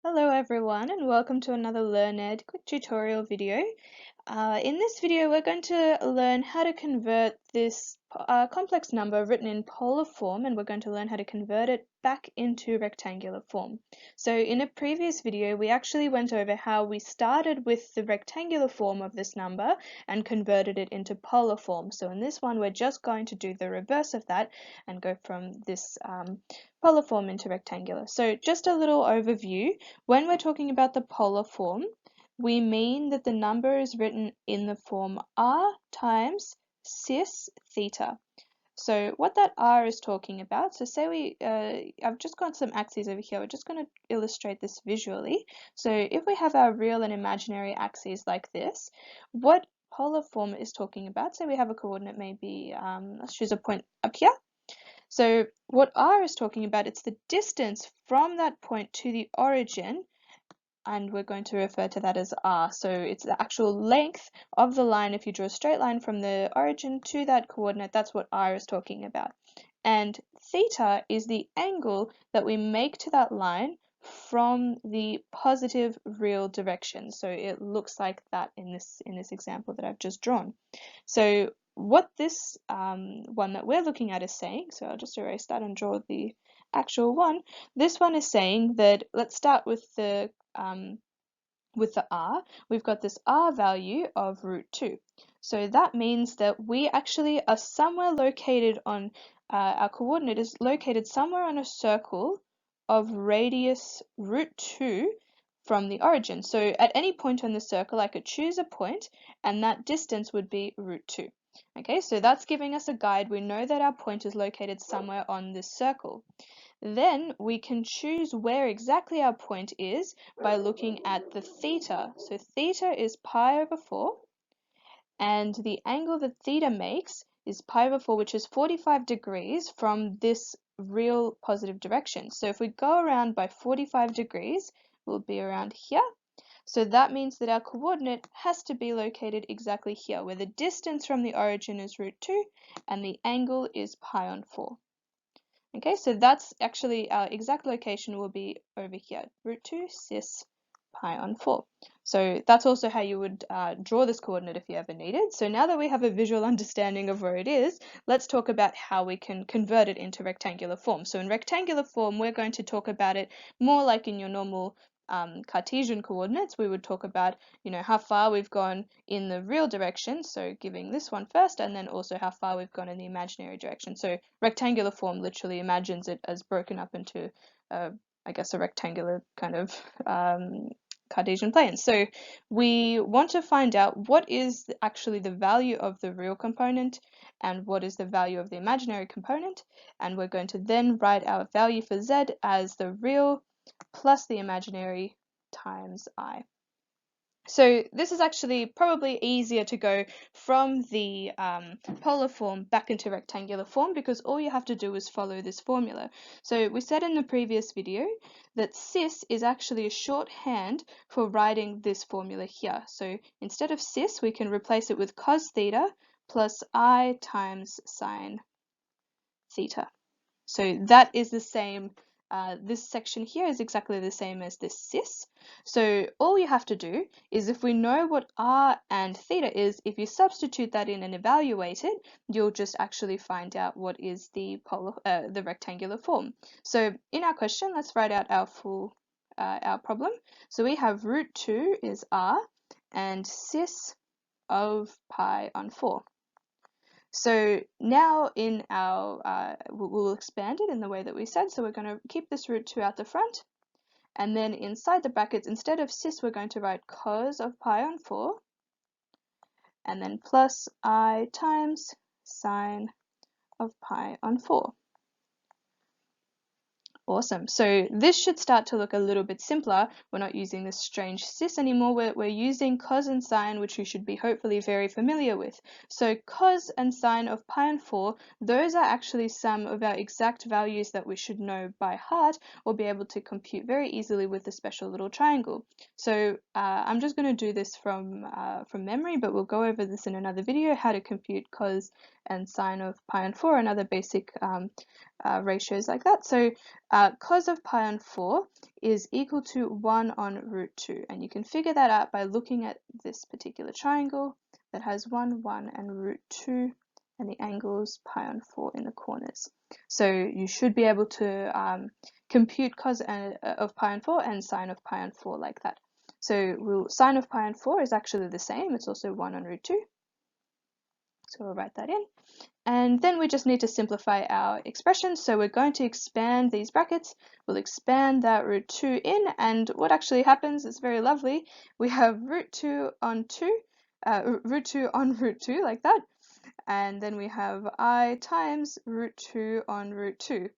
Hello everyone and welcome to another LearnEd quick tutorial video. In this video we're going to learn how to convert this complex number written in polar form, and we're going to learn how to convert it back into rectangular form. So in a previous video we actually went over how we started with the rectangular form of this number and converted it into polar form. So in this one we're just going to do the reverse of that and go from this polar form into rectangular. So just a little overview. When we're talking about the polar form, we mean that the number is written in the form r times cis theta. So what that r is talking about, so say I've just got some axes over here, we're just going to illustrate this visually. So if we have our real and imaginary axes like this, what polar form is talking about, say we have a coordinate, maybe let's choose a point up here. So what r is talking about, it's the distance from that point to the origin, and we're going to refer to that as r. So it's the actual length of the line. If you draw a straight line from the origin to that coordinate, that's what r is talking about. And theta is the angle that we make to that line from the positive real direction. So it looks like that in this example that I've just drawn. So what this one that we're looking at is saying, so I'll just erase that and draw the actual one. This one is saying that, let's start with the r. We've got this r value of √2. So that means that we actually are somewhere located on, our coordinate is located somewhere on a circle of radius √2 from the origin. So at any point on the circle I could choose a point and that distance would be √2. Okay, so that's giving us a guide. We know that our point is located somewhere on this circle. Then we can choose where exactly our point is by looking at the theta. So theta is pi over 4, and the angle that theta makes is pi over 4, which is 45 degrees from this real positive direction. So if we go around by 45 degrees, we'll be around here. So that means that our coordinate has to be located exactly here, where the distance from the origin is √2 and the angle is pi on 4. Okay, so that's actually our exact location will be over here, √2 cis pi on 4. So that's also how you would draw this coordinate if you ever needed. So now that we have a visual understanding of where it is, let's talk about how we can convert it into rectangular form. So in rectangular form, we're going to talk about it more like in your normal Cartesian coordinates. We would talk about, how far we've gone in the real direction, so giving this one first, and then also how far we've gone in the imaginary direction. So rectangular form literally imagines it as broken up into, I guess, a rectangular kind of Cartesian plane. So we want to find out what is actually the value of the real component and what is the value of the imaginary component, and we're going to then write our value for z as the real plus the imaginary times I. So this is actually probably easier to go from the polar form back into rectangular form, because all you have to do is follow this formula. So we said in the previous video that cis is actually a shorthand for writing this formula here. So instead of cis, we can replace it with cos theta plus I times sine theta. So that is the same. This section here is exactly the same as this cis. So all you have to do is, if we know what r and theta is, if you substitute that in and evaluate it, you'll just actually find out what is the rectangular form. So in our question, let's write out our full our problem. So we have √2 is r and cis of pi on 4. So now in our, we'll expand it in the way that we said. So we're going to keep this √2 out the front. And then inside the brackets, instead of cis, we're going to write cos of pi on 4. And then plus I times sine of pi on 4. Awesome. So this should start to look a little bit simpler. We're not using this strange cis anymore. We're using cos and sine, which you should be hopefully very familiar with. So cos and sine of pi on 4, those are actually some of our exact values that we should know by heart or be able to compute very easily with a special little triangle. So I'm just going to do this from memory, but we'll go over this in another video, how to compute cos and sine of pi on 4 and other basic ratios like that. So cos of pi on 4 is equal to 1 on root 2, and you can figure that out by looking at this particular triangle that has 1, 1 and root 2 and the angles pi on 4 in the corners. So you should be able to compute cos of pi on 4 and sine of pi on 4 like that. So sine of pi on 4 is actually the same, it's also 1 on root 2. So we'll write that in. And then we just need to simplify our expression. So we're going to expand these brackets. We'll expand that root 2 in, and what actually happens is very lovely. We have root 2 on 2, root 2 on root 2 like that. And then we have I times root 2 on root 2.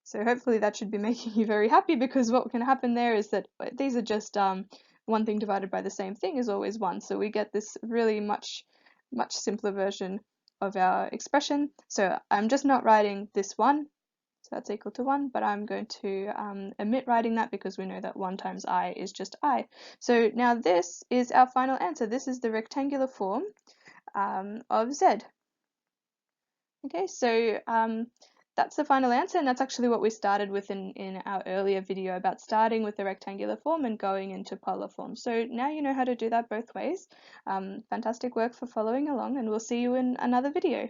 So hopefully that should be making you very happy, because what can happen there is that these are just one thing divided by the same thing is always 1. So we get this really much simpler version of our expression. So I'm just not writing this 1, so that's equal to 1, but I'm going to omit writing that because we know that 1 times I is just I. So now this is our final answer. This is the rectangular form of Z. Okay, so that's the final answer, and that's actually what we started with in our earlier video about starting with the rectangular form and going into polar form. So now you know how to do that both ways. Fantastic work for following along, and we'll see you in another video.